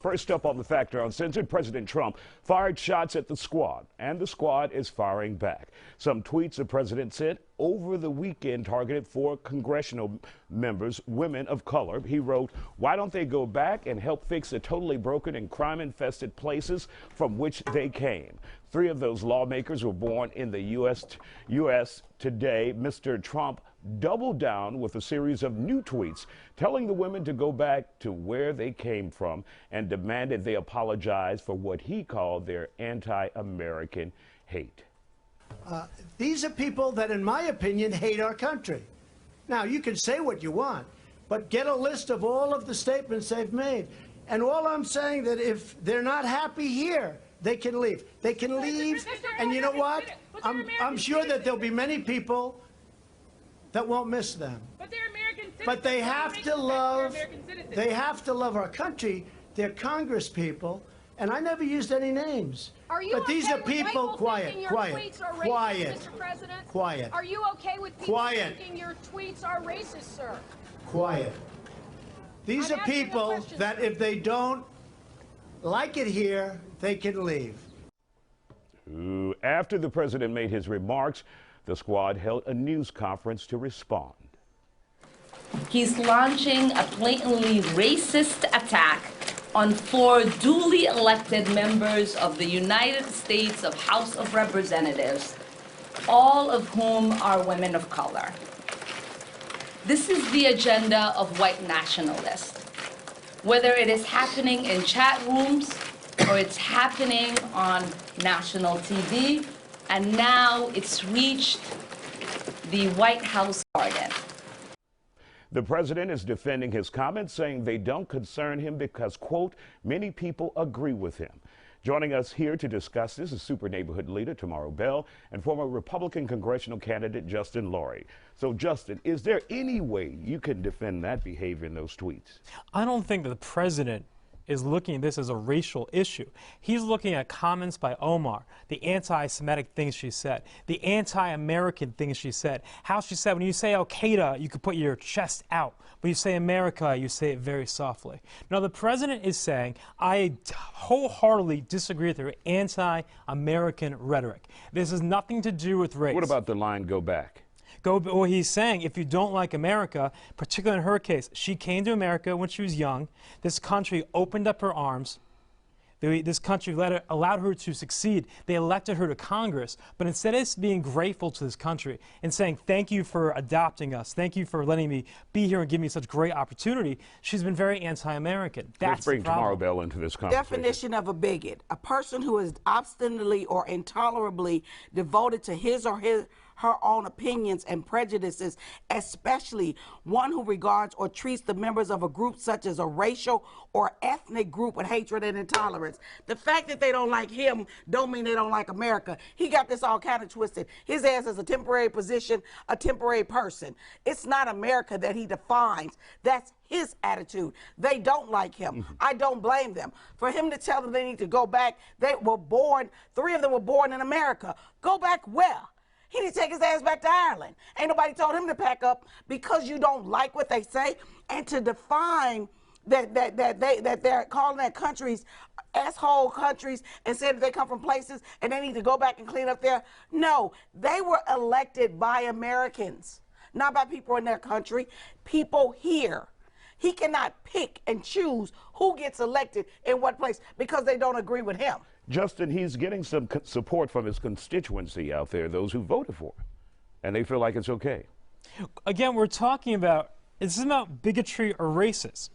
First up on the Factor Uncensored, President Trump fired shots at the squad, and the squad is firing back. Some tweets the president sent over the weekend targeted for congressional members, women of color. He wrote, "Why don't they go back and help fix the totally broken and crime-infested places from which they came?" 3 of those lawmakers were born in the U.S. today. Mr. Trump doubled down with a series of new tweets telling the women to go back to where they came from and demanded they apologize for what he called their anti-American hate. These are people that, in my opinion, hate our country. Now, you can say what you want, but get a list of all of the statements they've made. And all I'm saying that if they're not happy here, they can leave. They can leave, and you know what? I'm sure that there'll be many people that won't miss them. But they're American citizens. But they have to love our country. They're Congress people, and I never used any names. Are you but okay these are with people quiet. Mr. President? Quiet. Are you okay with people thinking your tweets are racist, sir? Quiet. These are people that if they don't like it here, they can leave. Ooh, after the president made his remarks, the squad held a news conference to respond. He's launching a blatantly racist attack on 4 duly elected members of the United States House of Representatives, all of whom are women of color. This is the agenda of white nationalists. Whether it is happening in chat rooms or it's happening on national TV, and now it's reached the White House garden. The president is defending his comments, saying they don't concern him because, quote, many people agree with him. Joining us here to discuss this is Super Neighborhood Leader Tamara Bell and former Republican congressional candidate Justin Lurie. So, Justin, is there any way you can defend that behavior in those tweets? I don't think that the president is looking at this as a racial issue. He's looking at comments by Omar, the anti-Semitic things she said, the anti-American things she said, how she said when you say Al-Qaeda, you could put your chest out. When you say America, you say it very softly. Now, the president is saying, I wholeheartedly disagree with her anti-American rhetoric. This has nothing to do with race. What about the line, go back? Well, he's saying if you don't like America, particularly in her case, she came to America when she was young. This country opened up her arms. This country allowed her to succeed. They elected her to Congress. But instead of being grateful to this country and saying, thank you for adopting us, thank you for letting me be here and give me such great opportunity, she's been very anti-American. Let's bring Tamara Bell into this conversation. Definition of a bigot: a person who is obstinately or intolerably devoted to his or her own opinions and prejudices, especially one who regards or treats the members of a group such as a racial or ethnic group with hatred and intolerance. The fact that they don't like him don't mean they don't like America. He got this all kind of twisted. His ass is a temporary position, a temporary person. It's not America that he defines. That's his attitude. They don't like him. I don't blame them. For him to tell them they need to go back, they were born, 3 of them were born in America. Go back where? He need to take his ass back to Ireland. Ain't nobody told him to pack up because you don't like what they say. And to define that they're calling their countries asshole countries and saying that they come from places and they need to go back and clean up there. No, they were elected by Americans, not by people in their country, people here. He cannot pick and choose who gets elected in what place because they don't agree with him. Justin, he's getting some support from his constituency out there, those who voted for him, and they feel like it's okay. Again, we're talking about, this is about bigotry or racism.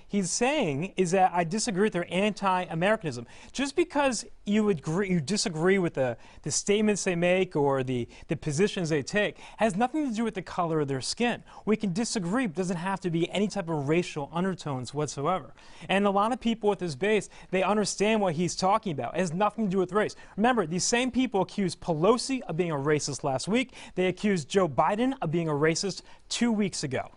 He's saying is that I disagree with their anti-Americanism. Just because you disagree with the statements they make or the positions they take has nothing to do with the color of their skin. We can disagree, but it doesn't have to be any type of racial undertones whatsoever. And a lot of people with this base, they understand what he's talking about. It has nothing to do with race. Remember, these same people accused Pelosi of being a racist last week. They accused Joe Biden of being a racist 2 weeks ago.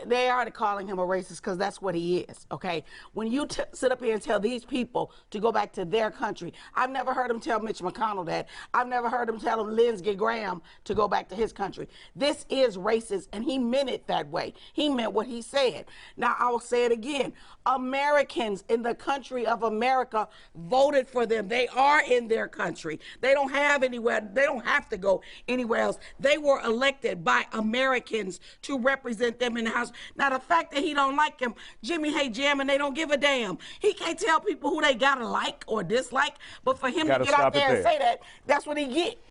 They are calling him a racist because that's what he is, okay? When you sit up here and tell these people to go back to their country, I've never heard him tell Mitch McConnell that. I've never heard him tell Lindsey Graham to go back to his country. This is racist, and he meant it that way. He meant what he said. Now, I will say it again. Americans in the country of America voted for them. They are in their country. They don't have anywhere. They don't have to go anywhere else. They were elected by Americans to represent them in the House. Now, the fact that he don't like him, Jimmy hate Jam, and they don't give a damn. He can't tell people who they gotta like or dislike, but for him to get out there and say that, that's what he get.